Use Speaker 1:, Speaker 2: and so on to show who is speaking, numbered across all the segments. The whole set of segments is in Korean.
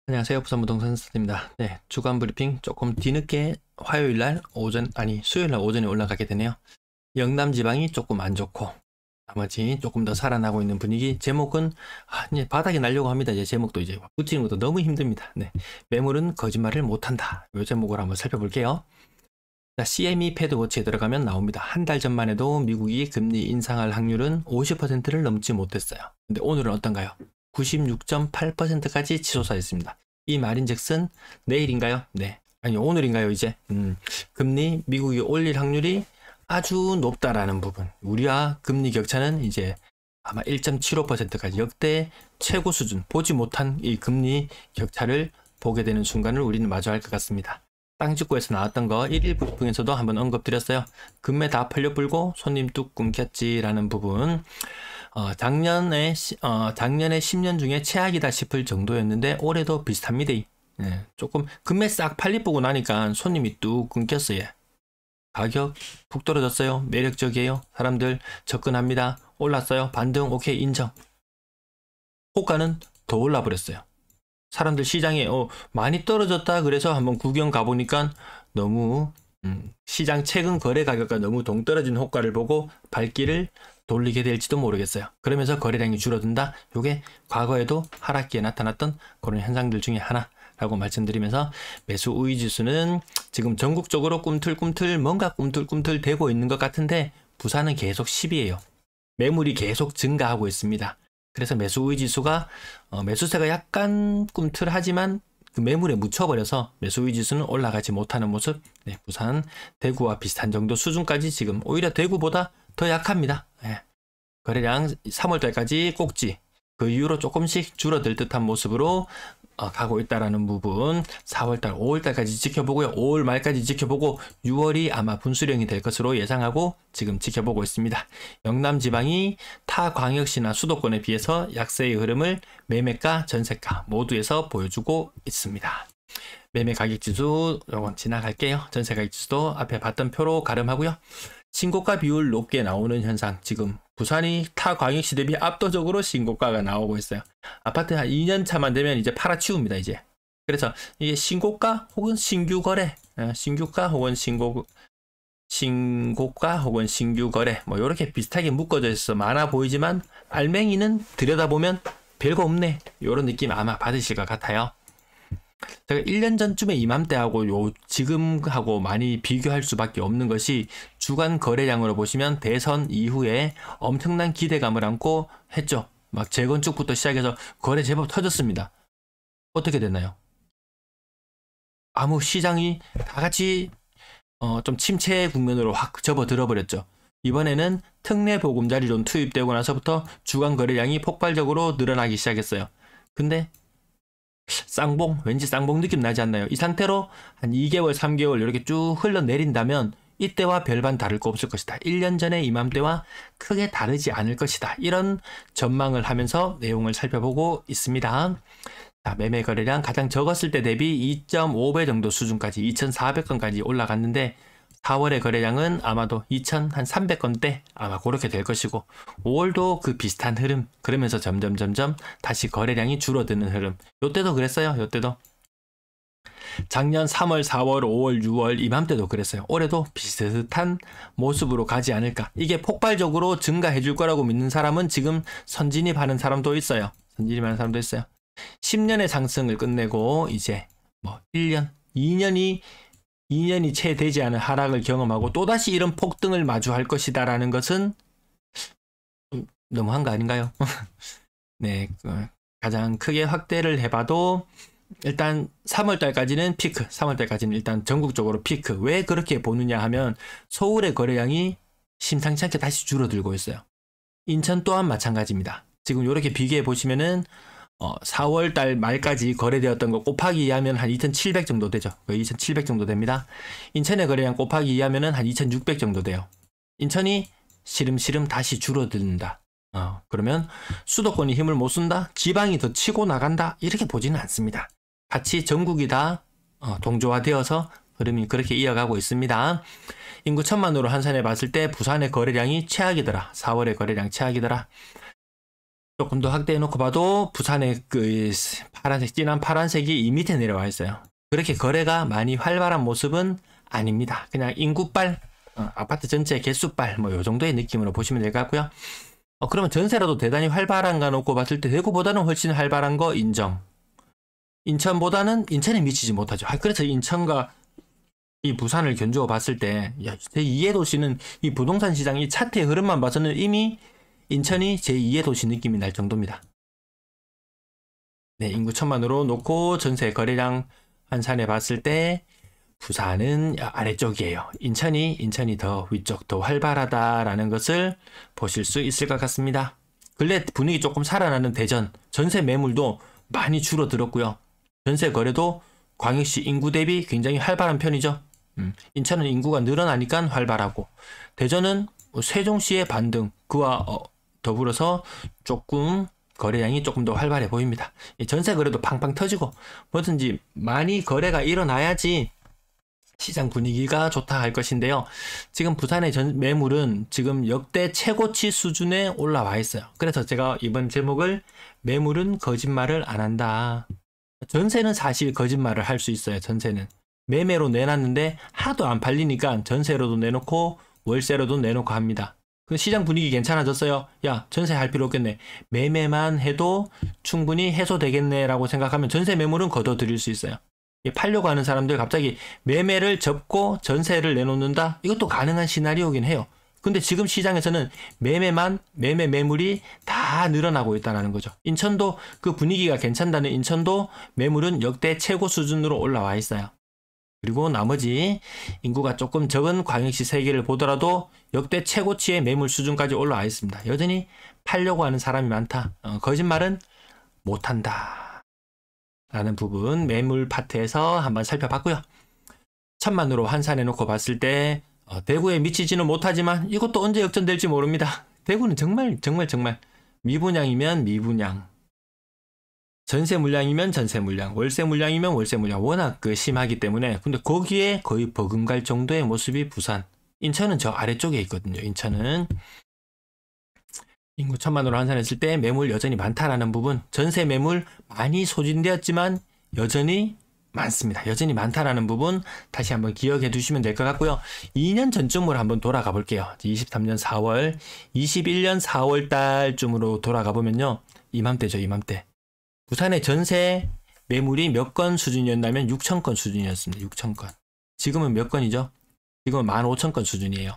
Speaker 1: 안녕하세요. 부산부동산 스타입니다. 네, 주간 브리핑 조금 뒤늦게 화요일날 수요일날 오전에 올라가게 되네요. 영남 지방이 조금 안 좋고 나머지 조금 더 살아나고 있는 분위기. 제목은 이제 바닥에 날려고 합니다. 이제 제목도 이제 붙이는 것도 너무 힘듭니다. 네, 매물은 거짓말을 못한다. 이 제목을 한번 살펴볼게요. 자, CME 패드워치에 들어가면 나옵니다. 한 달 전만 해도 미국이 금리 인상할 확률은 50%를 넘지 못했어요. 근데 오늘은 어떤가요? 96.8%까지 치솟아있습니다. 이 말인즉슨 내일인가요? 네. 아니 오늘인가요 이제? 금리 미국이 올릴 확률이 아주 높다라는 부분. 우리와 금리 격차는 이제 아마 1.75%까지 역대 최고 수준, 보지 못한 이 금리 격차를 보게 되는 순간을 우리는 마주할 것 같습니다. 땅집구에서 나왔던 거 1일 브리핑에서도 한번 언급드렸어요. 금매 다 팔려불고 손님 뚝 끊겼지라는 부분. 작년에 10년 중에 최악이다 싶을 정도였는데 올해도 비슷합니다. 예, 조금 금매 싹 팔리보고 나니까 손님이 뚝 끊겼어요. 가격 푹 떨어졌어요. 매력적이에요. 사람들 접근합니다. 올랐어요. 반등 오케이 인정. 호가는 더 올라버렸어요. 사람들 시장에 많이 떨어졌다 그래서 한번 구경 가보니까 너무 시장 최근 거래 가격과 너무 동떨어진 호가를 보고 발길을 돌리게 될지도 모르겠어요. 그러면서 거래량이 줄어든다. 이게 과거에도 하락기에 나타났던 그런 현상들 중에 하나라고 말씀드리면서 매수 우위 지수는 지금 전국적으로 꿈틀꿈틀 뭔가 꿈틀꿈틀 되고 있는 것 같은데 부산은 계속 10이에요. 매물이 계속 증가하고 있습니다. 그래서 매수 우위 지수가 매수세가 약간 꿈틀하지만 그 매물에 묻혀버려서 매수 우위 지수는 올라가지 못하는 모습. 네, 부산, 대구와 비슷한 정도 수준까지 지금 오히려 대구보다 더 약합니다. 네. 거래량 3월달까지 꼭지 그 이후로 조금씩 줄어들 듯한 모습으로 가고 있다라는 부분. 4월달, 5월달까지 지켜보고요. 5월 말까지 지켜보고 6월이 아마 분수령이 될 것으로 예상하고 지금 지켜보고 있습니다. 영남 지방이 타 광역시나 수도권에 비해서 약세의 흐름을 매매가, 전세가 모두에서 보여주고 있습니다. 매매 가격 지수 요건 지나갈게요. 전세 가격 지수도 앞에 봤던 표로 가름하고요. 신고가 비율 높게 나오는 현상, 지금 부산이 타 광역시 대비 압도적으로 신고가가 나오고 있어요. 아파트 한 2년 차만 되면 이제 팔아치웁니다 이제. 그래서 이게 신고가 혹은 신규 거래, 신규가 혹은 신고가 혹은 신규 거래 뭐 이렇게 비슷하게 묶어져 있어 많아 보이지만 알맹이는 들여다보면 별거 없네, 이런 느낌 아마 받으실 것 같아요. 제가 1년 전쯤에 이맘때하고 지금하고 많이 비교할 수밖에 없는 것이 주간 거래량으로 보시면 대선 이후에 엄청난 기대감을 안고 했죠. 막 재건축부터 시작해서 거래 제법 터졌습니다. 어떻게 됐나요? 아무 시장이 다 같이 좀 침체 국면으로 확 접어들어 버렸죠. 이번에는 특례 보금자리론 투입되고 나서부터 주간 거래량이 폭발적으로 늘어나기 시작했어요. 근데 왠지 쌍봉 느낌 나지 않나요? 이 상태로 한 2개월, 3개월 이렇게 쭉 흘러내린다면 이때와 별반 다를 거 없을 것이다. 1년 전에 이맘때와 크게 다르지 않을 것이다. 이런 전망을 하면서 내용을 살펴보고 있습니다. 자, 매매 거래량 가장 적었을 때 대비 2.5배 정도 수준까지 2,400건까지 올라갔는데 4월의 거래량은 아마도 2,300건대 아마 그렇게 될 것이고 5월도 그 비슷한 흐름, 그러면서 점점 다시 거래량이 줄어드는 흐름. 요때도 그랬어요. 요때도 작년 3월, 4월, 5월, 6월 이맘때도 그랬어요. 올해도 비슷한 모습으로 가지 않을까. 이게 폭발적으로 증가해 줄 거라고 믿는 사람은 지금 선진입하는 사람도 있어요. 10년의 상승을 끝내고 이제 뭐 1년, 2년이 채 되지 않은 하락을 경험하고 또다시 이런 폭등을 마주할 것이다 라는 것은 너무한 거 아닌가요? 네, 가장 크게 확대를 해봐도 일단 3월달까지는 피크, 3월달까지는 일단 전국적으로 피크. 왜 그렇게 보느냐 하면 서울의 거래량이 심상치 않게 다시 줄어들고 있어요. 인천 또한 마찬가지입니다. 지금 이렇게 비교해 보시면은 4월달 말까지 거래되었던 거 곱하기 2하면 한 2,700 정도 되죠. 2,700 정도 됩니다. 인천의 거래량 곱하기 2하면 한 2,600 정도 돼요. 인천이 시름시름 다시 줄어든다. 그러면 수도권이 힘을 못 쓴다? 지방이 더 치고 나간다? 이렇게 보지는 않습니다. 같이 전국이 다 동조화되어서 흐름이 그렇게 이어가고 있습니다. 인구 1,000만으로 환산해 봤을 때 부산의 거래량이 최악이더라. 4월의 거래량 최악이더라. 조금 더 확대해 놓고 봐도 부산의 그 파란색, 진한 파란색이 이 밑에 내려와 있어요. 그렇게 거래가 많이 활발한 모습은 아닙니다. 그냥 인구빨, 아파트 전체 개수빨 뭐 요 정도의 느낌으로 보시면 될 것 같고요. 그러면 전세라도 대단히 활발한가 놓고 봤을 때 대구보다는 훨씬 활발한 거 인정. 인천보다는 인천에 미치지 못하죠. 그래서 인천과 이 부산을 견주어 봤을 때 제2의 도시는 이 부동산 시장 이 차트의 흐름만 봐서는 이미 인천이 제2의 도시 느낌이 날 정도입니다. 네, 인구 1000만으로 놓고 전세 거래량 환산해 봤을 때 부산은 아래쪽이에요. 인천이 더 위쪽, 더 활발하다라는 것을 보실 수 있을 것 같습니다. 근래 분위기 조금 살아나는 대전, 전세 매물도 많이 줄어들었고요. 전세 거래도 광역시 인구 대비 굉장히 활발한 편이죠. 인천은 인구가 늘어나니까 활발하고, 대전은 세종시의 반등, 그와 더불어서 조금 거래량이 조금 더 활발해 보입니다. 전세 거래도 팡팡 터지고 뭐든지 많이 거래가 일어나야지 시장 분위기가 좋다 할 것인데요. 지금 부산의 매물은 지금 역대 최고치 수준에 올라와 있어요. 그래서 제가 이번 제목을 매물은 거짓말을 안 한다. 전세는 사실 거짓말을 할 수 있어요. 전세는 매매로 내놨는데 하도 안 팔리니까 전세로도 내놓고 월세로도 내놓고 합니다. 그 시장 분위기 괜찮아졌어요. 야, 전세 할 필요 없겠네. 매매만 해도 충분히 해소되겠네 라고 생각하면 전세 매물은 걷어들일 수 있어요. 팔려고 하는 사람들 갑자기 매매를 접고 전세를 내놓는다? 이것도 가능한 시나리오긴 해요. 근데 지금 시장에서는 매매 매물이 다 늘어나고 있다는 거죠. 인천도 그 분위기가 괜찮다는 인천도 매물은 역대 최고 수준으로 올라와 있어요. 그리고 나머지 인구가 조금 적은 광역시 3개를 보더라도 역대 최고치의 매물 수준까지 올라와 있습니다. 여전히 팔려고 하는 사람이 많다. 거짓말은 못한다. 라는 부분 매물 파트에서 한번 살펴봤고요. 1000만으로 환산해 놓고 봤을 때 대구에 미치지는 못하지만 이것도 언제 역전될지 모릅니다. 대구는 정말 미분양이면 미분양, 전세 물량이면 전세 물량, 월세 물량이면 월세 물량 워낙 심하기 때문에 근데 거기에 거의 버금갈 정도의 모습이 부산, 인천은 저 아래쪽에 있거든요. 인천은 인구 1000만으로 환산했을 때 매물 여전히 많다라는 부분, 전세 매물 많이 소진되었지만 여전히 많습니다. 여전히 많다라는 부분 다시 한번 기억해 두시면 될 것 같고요. 2년 전쯤으로 한번 돌아가 볼게요. 23년 4월, 21년 4월 달쯤으로 돌아가 보면요. 이맘때죠, 이맘때. 부산의 전세 매물이 몇 건 수준이었냐면 6,000건 수준이었습니다. 6,000건. 지금은 몇 건이죠? 지금은 15,000건 수준이에요.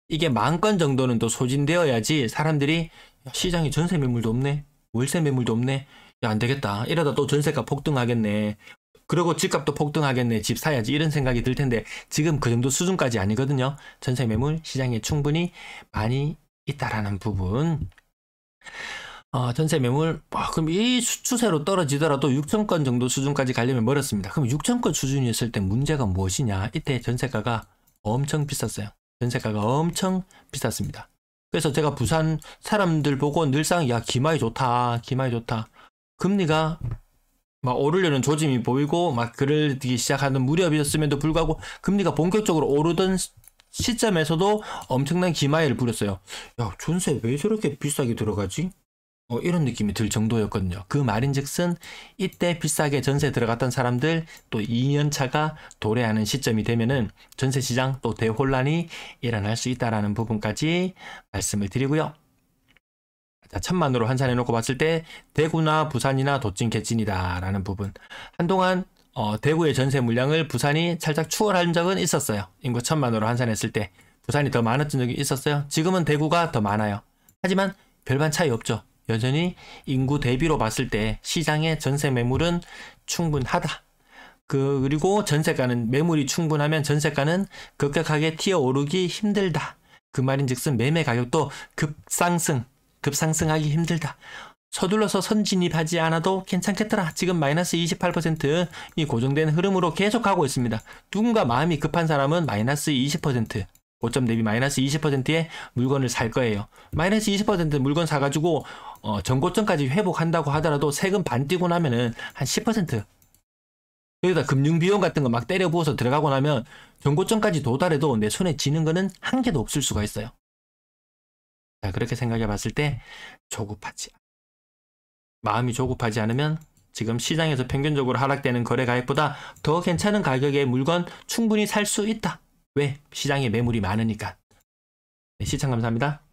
Speaker 1: 이게 10,000건 정도는 또 소진되어야지 사람들이 시장에 전세 매물도 없네, 월세 매물도 없네, 야, 안 되겠다, 이러다 또 전세가 폭등하겠네, 그리고 집값도 폭등하겠네, 집 사야지, 이런 생각이 들 텐데 지금 그 정도 수준까지 아니거든요. 전세 매물 시장에 충분히 많이 있다라는 부분. 전세 매물 그럼 이 추세로 떨어지더라도 6,000건 정도 수준까지 가려면 멀었습니다. 그럼 6,000건 수준이었을 때 문제가 무엇이냐? 이때 전세가가 엄청 비쌌어요. 전세가가 엄청 비쌌습니다. 그래서 제가 부산 사람들 보고 늘상 야, 기마이 좋다, 기마이 좋다, 금리가 막 오르려는 조짐이 보이고 막 그러기 시작하는 무렵이었음에도 불구하고 금리가 본격적으로 오르던 시점에서도 엄청난 기마이를 부렸어요. 야, 전세 왜 저렇게 비싸게 들어가지? 이런 느낌이 들 정도였거든요. 그 말인즉슨 이때 비싸게 전세 들어갔던 사람들 또 2년차가 도래하는 시점이 되면은 전세 시장 또 대혼란이 일어날 수 있다라는 부분까지 말씀을 드리고요. 자, 1000만으로 환산해 놓고 봤을 때 대구나 부산이나 도찐 개찐이다 라는 부분. 한동안 대구의 전세 물량을 부산이 살짝 추월한 적은 있었어요. 인구 1000만으로 환산했을 때 부산이 더 많았던 적이 있었어요. 지금은 대구가 더 많아요. 하지만 별반 차이 없죠. 여전히 인구 대비로 봤을 때 시장의 전세 매물은 충분하다. 그리고 전세가는, 매물이 충분하면 전세가는 급격하게 튀어오르기 힘들다. 그 말인즉슨 매매 가격도 급상승하기 힘들다. 서둘러서 선진입하지 않아도 괜찮겠더라. 지금 마이너스 28% 이 고정된 흐름으로 계속 가고 있습니다. 누군가 마음이 급한 사람은 마이너스 20%, 고점 대비 마이너스 20%의 물건을 살 거예요. 마이너스 20% 물건 사가지고 전고점까지 회복한다고 하더라도 세금 반 띄고 나면은 한 10%, 여기다 금융비용 같은 거 막 때려 부어서 들어가고 나면 전고점까지 도달해도 내 손에 쥐는 거는 한 개도 없을 수가 있어요. 자, 그렇게 생각해 봤을 때 마음이 조급하지 않으면 지금 시장에서 평균적으로 하락되는 거래 가액보다 더 괜찮은 가격의 물건 충분히 살 수 있다. 왜? 시장에 매물이 많으니까. 네, 시청 감사합니다.